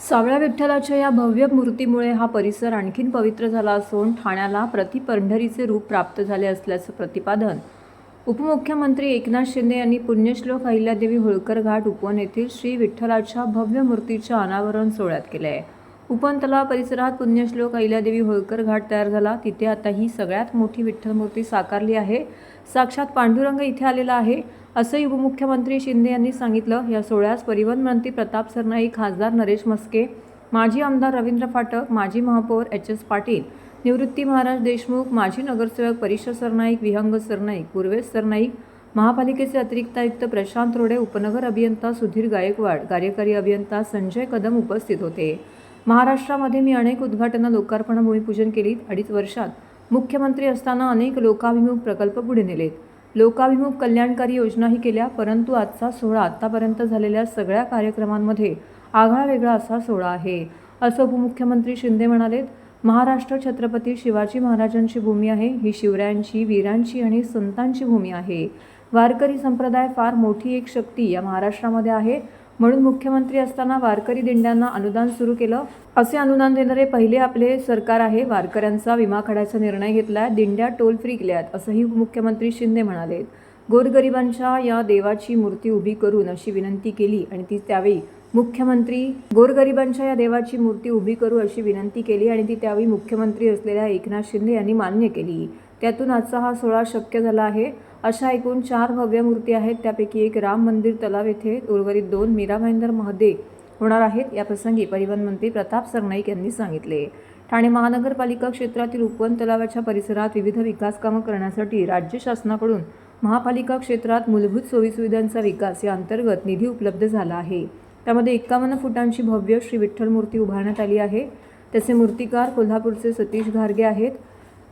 सावळ्या विठ्ठलाच्या या भव्य मूर्तीमुळे हा परिसर आणखीन पवित्र झाला असून ठाण्याला पंढरीचे रूप प्राप्त झाले असल्याचं प्रतिपादन उपमुख्यमंत्री एकनाथ शिंदे यांनी पुण्यश्लोक अहिल्यादेवी होळकर घाट उपवन येथील श्री विठ्ठलाच्या भव्य मूर्तीच्या अनावरण सोहळ्यात केले आहे। उपवन तलाव परिसरात पुण्यश्लोक अहिल्यादेवी होळकर घाट तयार झाला। तिथे आता ही सगळ्यात मोठी विठ्ठल मूर्ती साकारली आहे। साक्षात पांडुरंग इथे आलेला आहे असंही उपमुख्यमंत्री शिंदे यांनी सांगितलं। या सोहळ्यास परिवहन मंत्री प्रताप सरनाईक, खासदार नरेश मस्के, माजी आमदार रवींद्र फाटक, माजी महापौर एच.एस. पाटील, निवृत्ती महाराज देशमुख, माजी नगरसेवक परीक्षा सरनाईक, विहंग सरनाईक, पूर्वेश सरनाईक, महापालिकेचे अतिरिक्त आयुक्त प्रशांत रोडे, उपनगर अभियंता सुधीर गायकवाड, कार्यकारी अभियंता संजय कदम उपस्थित होते। महाराष्ट्रामध्ये मी अनेक उद्घाटन, लोकार्पण, भूमिपूजन केलीत। 2.5 वर्षात मुख्यमंत्री असताना अनेक लोकाभिमुख प्रकल्प पुढे नेलेत, लोकाभिमुख कल्याणकारी योजनाही केल्या, परंतु आजचा सोहळा आतापर्यंत झालेल्या सगळ्या कार्यक्रमांमध्ये आगळा वेगळा असा सोहळा आहे, असं उपमुख्यमंत्री शिंदे म्हणालेत। महाराष्ट्र छत्रपती शिवाजी महाराजांची भूमी आहे। ही शिवरायांची, वीरांची आणि संतांची भूमी आहे। वारकरी संप्रदाय फार मोठी एक शक्ती या महाराष्ट्रामध्ये आहे, म्हणून मुख्यमंत्री असताना वारकरी दिंड्यांना अनुदान सुरू केलं। असे अनुदान देणारे पहिले आपले सरकार आहे। वारकऱ्यांचा विमा काढायचा निर्णय घेतलाय, दिंड्या टोल फ्री केल्यात, असंही उपमुख्यमंत्री शिंदे म्हणाले। गोरगरिबांच्या या देवाची मूर्ती उभी करून अशी विनंती केली आणि ती त्यावेळी मुख्यमंत्री असलेल्या एकनाथ शिंदे यांनी मान्य केली। त्यातून आजचा हा सोहळा शक्य झाला आहे। अशा एकूण 4 भव्य मूर्ती आहेत, त्यापैकी एक राम मंदिर तलाव येथे, उर्वरित 2 मीरा भाईंदर मध्ये होणार आहेत। याप्रसंगी परिवहन मंत्री प्रताप सरनाईक यांनी सांगितले। ठाणे महानगरपालिका क्षेत्रातील उपवन तलावाच्या परिसरात विविध विकास कामं करण्यासाठी राज्य शासनाकडून महापालिका क्षेत्रात मूलभूत सोयीसुविधांचा विकास या अंतर्गत निधी उपलब्ध झाला आहे। त्यामध्ये 51 फुटांची भव्य श्री विठ्ठल मूर्ती उभारण्यात आली आहे। त्याचे मूर्तिकार कोल्हापूरचे सतीश घारगे आहेत।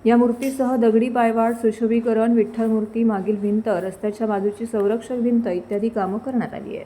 या मूर्तीसह दगडी पायवाट, सुशोभीकरण, विठ्ठल मूर्ती, मागील भिंत, रस्त्याच्या बाजूची संरक्षक भिंत इत्यादी कामं करण्यात आली आहे।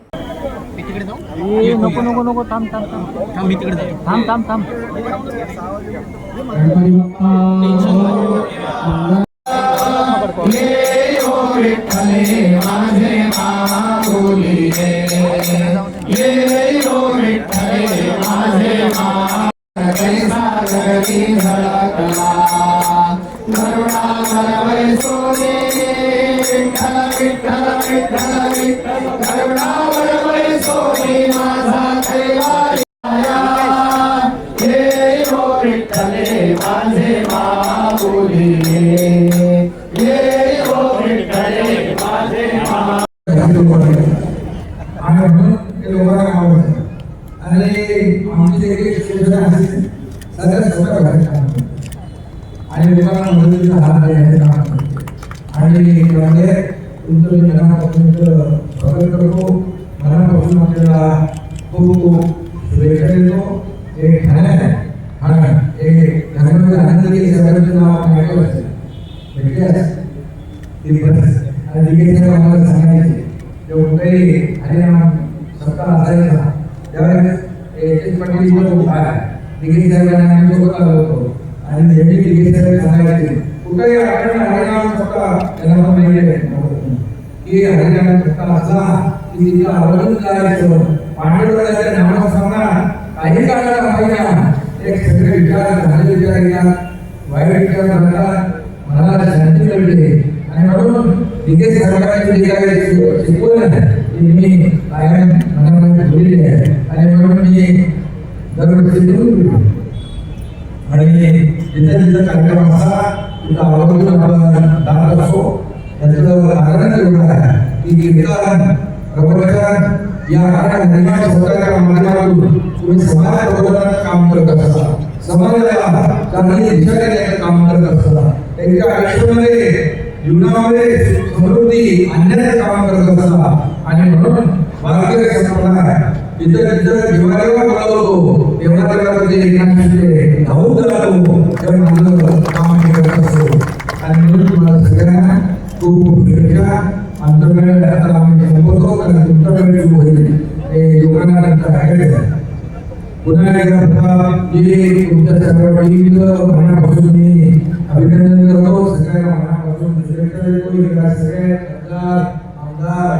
आमदार,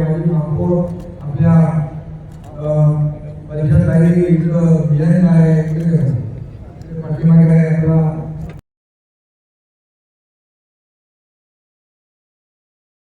माजी महापौर, आपल्या दर्शन ताई इथं बिर्याणी आहे, इकडे पाठीमागे आहे आपला